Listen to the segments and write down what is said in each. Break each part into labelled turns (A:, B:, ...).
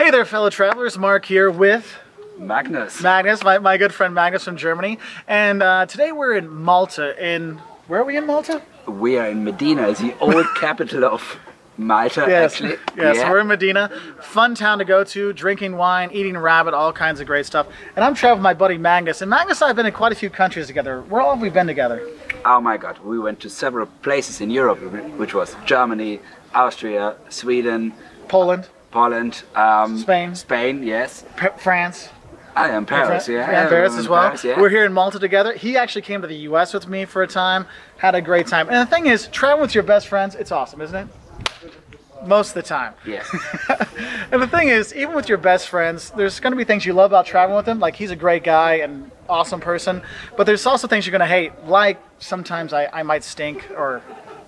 A: Hey there, fellow travelers. Mark here with
B: Magnus.
A: Magnus, my good friend Magnus from Germany. And today we're in Malta. Where are we in Malta?
B: We are in Medina, the old capital of Malta,
A: Yes.
B: actually.
A: Yes,
B: Yeah.
A: we're in Medina. Fun town to go to, drinking wine, eating rabbit, all kinds of great stuff. And I'm traveling with my buddy Magnus. And Magnus and I have been in quite a few countries together. Where all have we been together?
B: Oh my God, we went to several places in Europe, which was Germany, Austria, Sweden,
A: Poland,
B: Spain, yes.
A: France.
B: I am Paris, yeah.
A: And Paris as well.
B: Paris, yeah.
A: We're here in Malta together. He actually came to the US with me for a time, had a great time. And the thing is, traveling with your best friends, it's awesome, isn't it? Most of the time.
B: Yeah.
A: And the thing is, even with your best friends, there's going to be things you love about traveling with him. Like, he's a great guy and awesome person. But there's also things you're going to hate. Like, sometimes I might stink, or,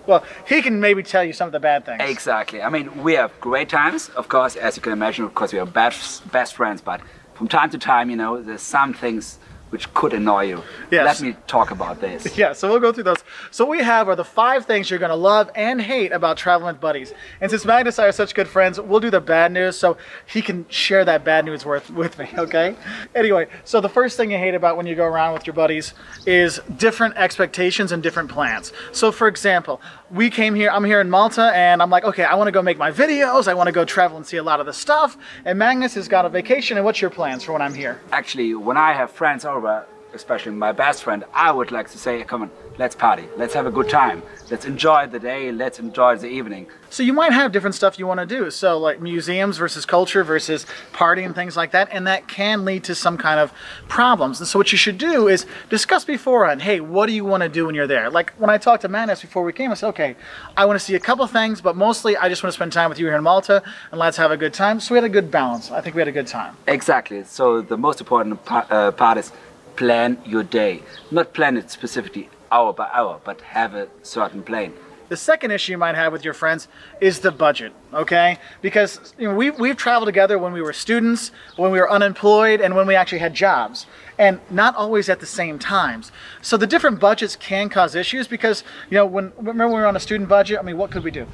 A: well, he can maybe tell you some of the bad things.
B: Exactly. I mean, we have great times, of course, as you can imagine, because we are best friends. But from time to time, you know, there's some things which could annoy you.
A: Yes.
B: Let me talk about this.
A: Yeah, so we'll go through those. So what we have are the 5 things you're going to love and hate about traveling with buddies. And since Magnus and I are such good friends, we'll do the bad news so he can share that bad news with me, okay? Anyway, so the first thing you hate about when you go around with your buddies is different expectations and different plans. So for example, I'm here in Malta, and I'm like, okay, I want to go make my videos, I want to go travel and see a lot of the stuff, and Magnus has got a vacation, and what's your plans for when I'm here?
B: Actually, when I have friends over, especially my best friend, I would like to say, come on, let's party, let's have a good time, let's enjoy the day, let's enjoy the evening.
A: So you might have different stuff you want to do, so like museums versus culture versus party and things like that, and that can lead to some kind of problems. And so what you should do is discuss beforehand, hey, what do you want to do when you're there? Like when I talked to Magnus before we came, I said, okay, I want to see a couple things, but mostly I just want to spend time with you here in Malta, and let's have a good time. So we had a good balance. I think we had a good time.
B: Exactly. So the most important part is plan your day. Not plan it specifically hour by hour, but have a certain plan.
A: The second issue you might have with your friends is the budget, okay? Because you know, we've traveled together when we were students, when we were unemployed, and when we actually had jobs, and not always at the same times. So the different budgets can cause issues because, you know, remember when we were on a student budget, I mean, what could we do?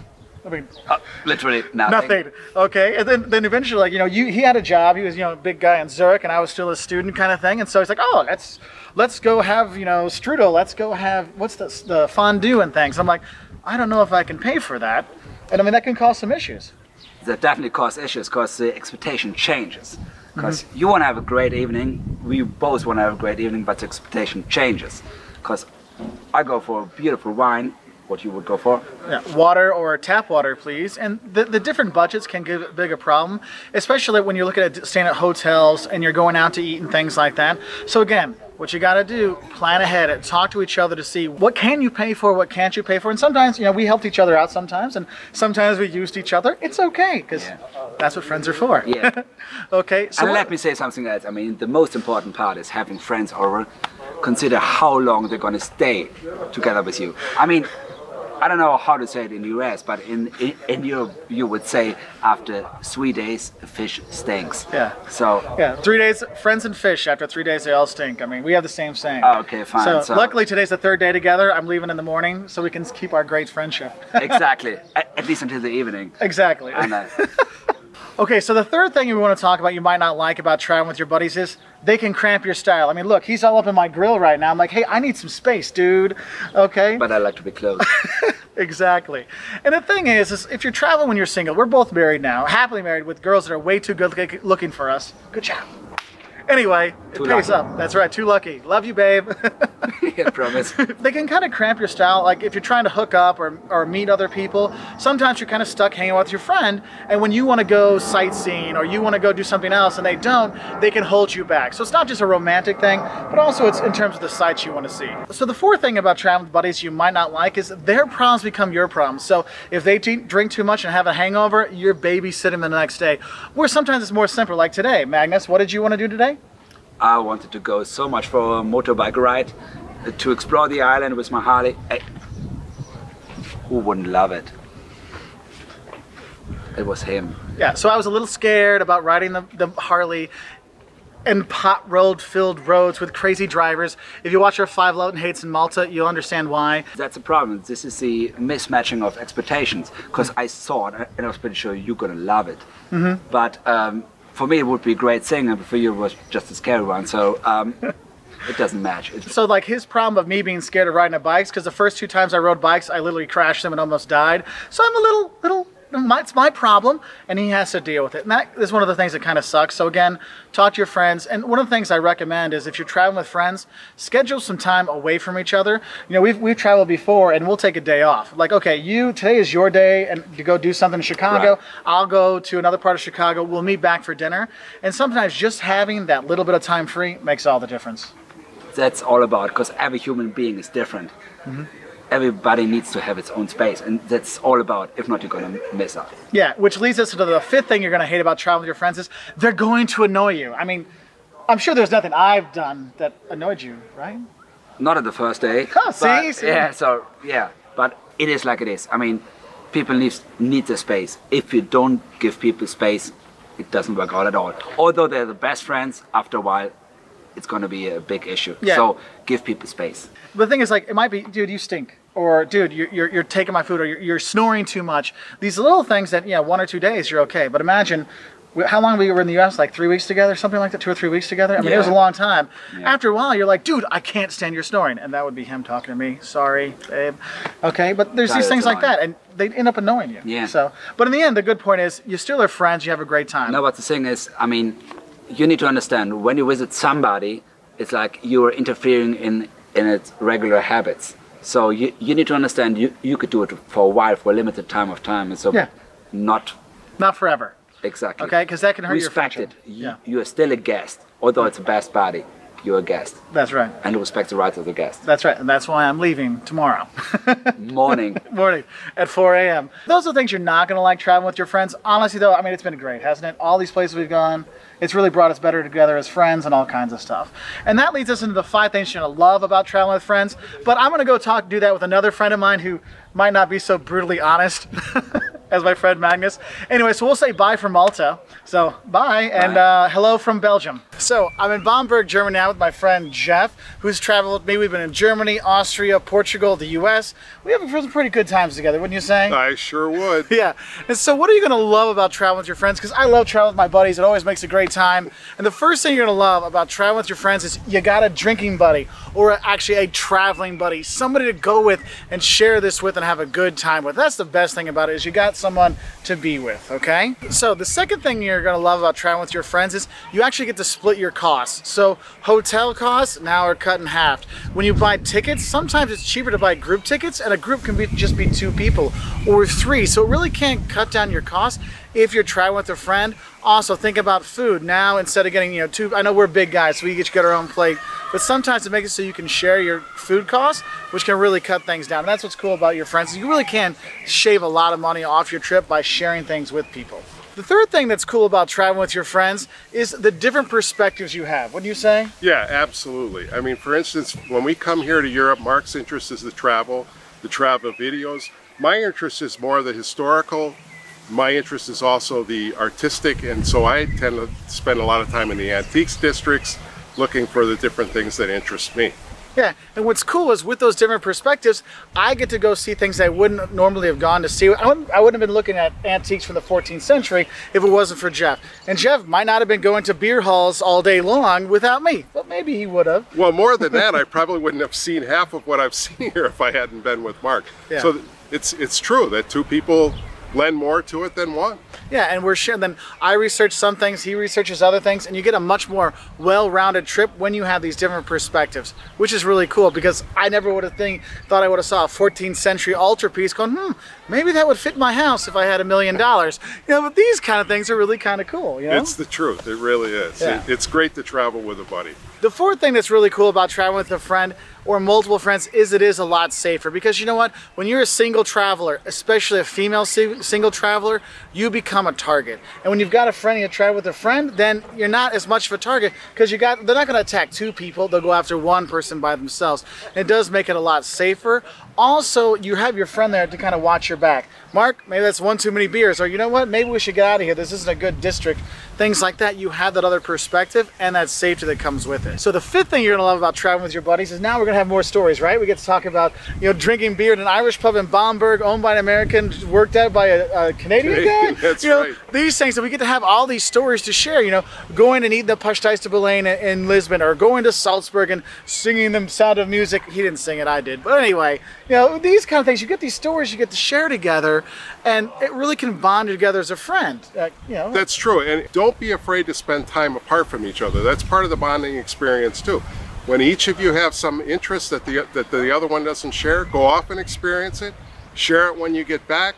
A: I mean,
B: literally nothing.
A: Nothing. Okay, and then eventually, like, you know, he had a job. He was, you know, a big guy in Zurich, and I was still a student, kind of thing. And so he's like, oh, let's go have, you know, strudel. Let's go have the fondue and things. I'm like, I don't know if I can pay for that, and I mean that can cause some issues.
B: That definitely cause issues because the expectation changes. Because you want to have a great evening, we both want to have a great evening, but the expectation changes. Because I go for a beautiful wine. What you would go for?
A: Yeah, water or tap water, please. And the different budgets can give a bigger problem, especially when you're looking at staying at hotels and you're going out to eat and things like that. So again, what you got to do, plan ahead and talk to each other to see what can you pay for, what can't you pay for. And sometimes, you know, we helped each other out sometimes, and sometimes we used each other. It's okay, because that's what friends are for.
B: Yeah.
A: Okay. So
B: and let me say something else. I mean, the most important part is having friends over. Consider how long they're going to stay together with you. I mean, I don't know how to say it in the US, but in Europe you would say after 3 days a fish stinks.
A: Yeah.
B: So
A: yeah, 3 days, friends and fish. After 3 days they all stink. I mean, we have the same saying.
B: Oh, okay, fine.
A: So luckily today's the 3rd day together. I'm leaving in the morning so we can keep our great friendship.
B: Exactly. At least until the evening.
A: Exactly. Okay, so the third thing we want to talk about you might not like about traveling with your buddies is they can cramp your style. I mean, look, he's all up in my grill right now. I'm like, hey, I need some space, dude. Okay?
B: But I like to be close.
A: Exactly. And the thing is if you're traveling when you're single, we're both married now, happily married with girls that are way too good looking for us. Good job. Anyway, it pays up. That's right, too lucky. Love you, babe.
B: Yeah, promise.
A: They can kind of cramp your style. Like if you're trying to hook up or meet other people, sometimes you're kind of stuck hanging out with your friend, and when you want to go sightseeing or you want to go do something else and they don't, they can hold you back. So it's not just a romantic thing, but also it's in terms of the sights you want to see. So the fourth thing about traveling with buddies you might not like is their problems become your problems. So if they drink too much and have a hangover, you're babysitting the next day. Or sometimes it's more simple, like today. Magnus, what did you want to do today?
B: I wanted to go so much for a motorbike ride, to explore the island with my Harley. Hey, who wouldn't love it? It was him.
A: Yeah, so I was a little scared about riding the Harley in pothole-filled roads with crazy drivers. If you watch our 5 Love and Hates in Malta, you'll understand why.
B: That's a problem. This is the mismatching of expectations. Because I thought, and I was pretty sure you're gonna love it. But for me it would be a great thing, and for you it was just a scary one. So it doesn't match.
A: So like his problem of me being scared of riding a bike, because the first 2 times I rode bikes, I literally crashed them and almost died. So I'm a little, it's my problem, and he has to deal with it. And that is one of the things that kind of sucks. So again, talk to your friends. And one of the things I recommend is if you're traveling with friends, schedule some time away from each other. You know, we've traveled before, and we'll take a day off. Like, okay, today is your day, and you go do something in Chicago.
B: Right.
A: I'll go to another part of Chicago. We'll meet back for dinner. And sometimes just having that little bit of time free makes all the difference.
B: That's all about, because every human being is different. Everybody needs to have its own space, and that's all about. If not, you're gonna miss out.
A: Yeah, which leads us to the 5th thing you're gonna hate about traveling with your friends is they're going to annoy you. I mean, I'm sure there's nothing I've done that annoyed you, right?
B: Not at the first day.
A: Oh, see?
B: Yeah, so yeah, but it is like it is. I mean, people need the space. If you don't give people space, it doesn't work out at all. Although they're the best friends, after a while, it's going to be a big issue.
A: Yeah.
B: So give people space.
A: The thing is, like, it might be, dude, you stink, or dude, you're taking my food, or you're snoring too much. These little things that, 1 or 2 days you're okay. But imagine, how long we were in the U.S., like 3 weeks together, something like that, 2 or 3 weeks together. I mean, it was a long time. Yeah. After a while, you're like, dude, I can't stand your snoring, and that would be him talking to me. Sorry, babe. Okay, but there's these things like that, and they end up annoying you.
B: Yeah.
A: So, but in the end, the good point is, you still are friends. You have a great time.
B: No, but the thing is, I mean, you need to understand, when you visit somebody, it's like you're interfering in its regular habits. So you need to understand, you could do it for a while, for a limited time of time, and so not
A: forever.
B: Exactly.
A: Okay, because that can hurt
B: respect
A: your friendship.
B: It. You are still a guest, although it's a best buddy. You're a guest.
A: That's right.
B: And you respect the rights of the guest.
A: That's right, and that's why I'm leaving tomorrow.
B: Morning
A: at 4 a.m. Those are the things you're not going to like traveling with your friends. Honestly, though, I mean, it's been great, hasn't it? All these places we've gone, it's really brought us better together as friends and all kinds of stuff. And that leads us into the 5 things you're going to love about traveling with friends. But I'm going to go do that with another friend of mine who might not be so brutally honest as my friend Magnus. Anyway, so we'll say bye from Malta. So bye, and hello from Belgium. So I'm in Bamberg, Germany now with my friend Jeff, who's traveled with me. We've been in Germany, Austria, Portugal, the US. We have some pretty good times together, wouldn't you say?
C: I sure would.
A: Yeah. And so what are you going to love about traveling with your friends? Because I love traveling with my buddies. It always makes a great time. And the first thing you're going to love about traveling with your friends is you got a drinking buddy, or actually a traveling buddy, somebody to go with and share this with and have a good time with. That's the best thing about it, is you got someone to be with, okay? So the second thing you're going to love about traveling with your friends is you actually get to split your costs. So hotel costs now are cut in half. When you buy tickets, sometimes it's cheaper to buy group tickets, and a group can just be 2 people or 3. So it really can't cut down your costs if you're traveling with a friend. Also, think about food. Now, instead of getting, 2, I know we're big guys, so we each get our own plate, but sometimes it makes it so you can share your food costs, which can really cut things down. And that's what's cool about your friends. You really can shave a lot of money off your trip by sharing things with people. The third thing that's cool about traveling with your friends is the different perspectives you have. Wouldn't you say?
C: Yeah, absolutely. I mean, for instance, when we come here to Europe, Mark's interest is the travel videos. My interest is more the historical. My interest is also the artistic, and so I tend to spend a lot of time in the antiques districts looking for the different things that interest me.
A: Yeah, and what's cool is with those different perspectives, I get to go see things I wouldn't normally have gone to see. I wouldn't have been looking at antiques from the 14th century if it wasn't for Jeff. And Jeff might not have been going to beer halls all day long without me, but maybe he would have.
C: Well, more than that, I probably wouldn't have seen half of what I've seen here if I hadn't been with Mark. Yeah. So it's true that 2 people lend more to it than 1.
A: Yeah, and we're sharing. Then I research some things, he researches other things, and you get a much more well-rounded trip when you have these different perspectives, which is really cool, because I never would have thought I would have saw a 14th century altarpiece going, maybe that would fit my house if I had $1 million. But these kind of things are really kind of cool,
C: It's the truth, it really is. Yeah. It's great to travel with a buddy.
A: The fourth thing that's really cool about traveling with a friend or multiple friends is it is a lot safer, because you know what? When you're a single traveler, especially a female single traveler, you become a target. And when you've got a friend and you travel with a friend, then you're not as much of a target, because they're not going to attack 2 people. They'll go after 1 person by themselves. And it does make it a lot safer. Also, you have your friend there to kind of watch your back. Mark, maybe that's 1 too many beers, or you know what? Maybe we should get out of here. This isn't a good district. Things like that. You have that other perspective and that safety that comes with it. it. So the fifth thing you're gonna love about traveling with your buddies is now we're gonna have more stories, right? We get to talk about, you know, drinking beer at an Irish pub in Bamberg, owned by an American, worked at by a Canadian guy.
C: That's
A: you know,
C: right.
A: these things that we get to have all these stories to share. You know, going and eating the pastéis de Belém in Lisbon, or going to Salzburg and singing the Sound of Music. He didn't sing it, I did. But anyway, you know, these kind of things. You get these stories you get to share together, and it really can bond you together as a friend. You know,
C: That's true, and don't be afraid to spend time apart from each other. That's part of the bonding experience too. When each of you have some interest that the other one doesn't share, go off and experience it. Share it when you get back.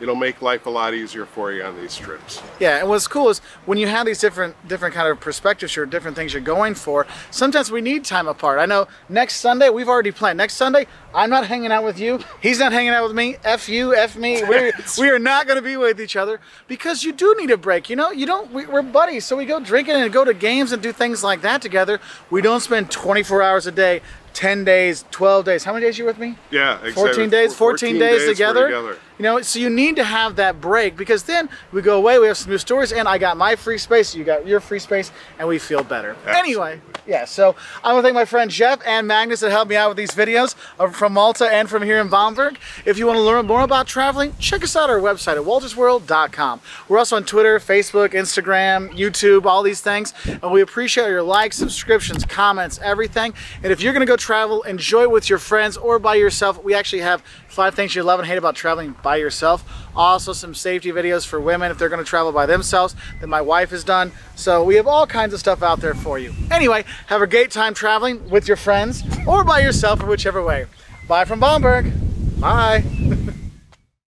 C: It'll make life a lot easier for you on these trips.
A: yeah, and what's cool is when you have these different kind of perspectives or different things you're going for, sometimes we need time apart. I know next Sunday, we've already planned. Next Sunday, I'm not hanging out with you. He's not hanging out with me. F you, F me. We are not going to be with each other, because you do need a break. You know, we're buddies, so we go drinking and go to games and do things like that together. We don't spend 24 hours a day, 10 days, 12 days. How many days are you with me?
C: Yeah, exactly.
A: 14 days, 14 days together. You know, so you need to have that break, because then we go away, we have some new stories, and I got my free space, you got your free space, and we feel better.
C: Absolutely.
A: Anyway, yeah, so I want to thank my friend Jeff and Magnus that helped me out with these videos from Malta and from here in Bamberg. If you want to learn more about traveling, check us out on our website at woltersworld.com. We're also on Twitter, Facebook, Instagram, YouTube, all these things, and we appreciate your likes, subscriptions, comments, everything. And if you're going to go travel, enjoy it with your friends or by yourself. We actually have 5 things you love and hate about traveling by yourself. Also some safety videos for women if they're going to travel by themselves that my wife has done. So we have all kinds of stuff out there for you. Anyway, have a great time traveling with your friends or by yourself, or whichever way. Bye from Bamberg. Bye.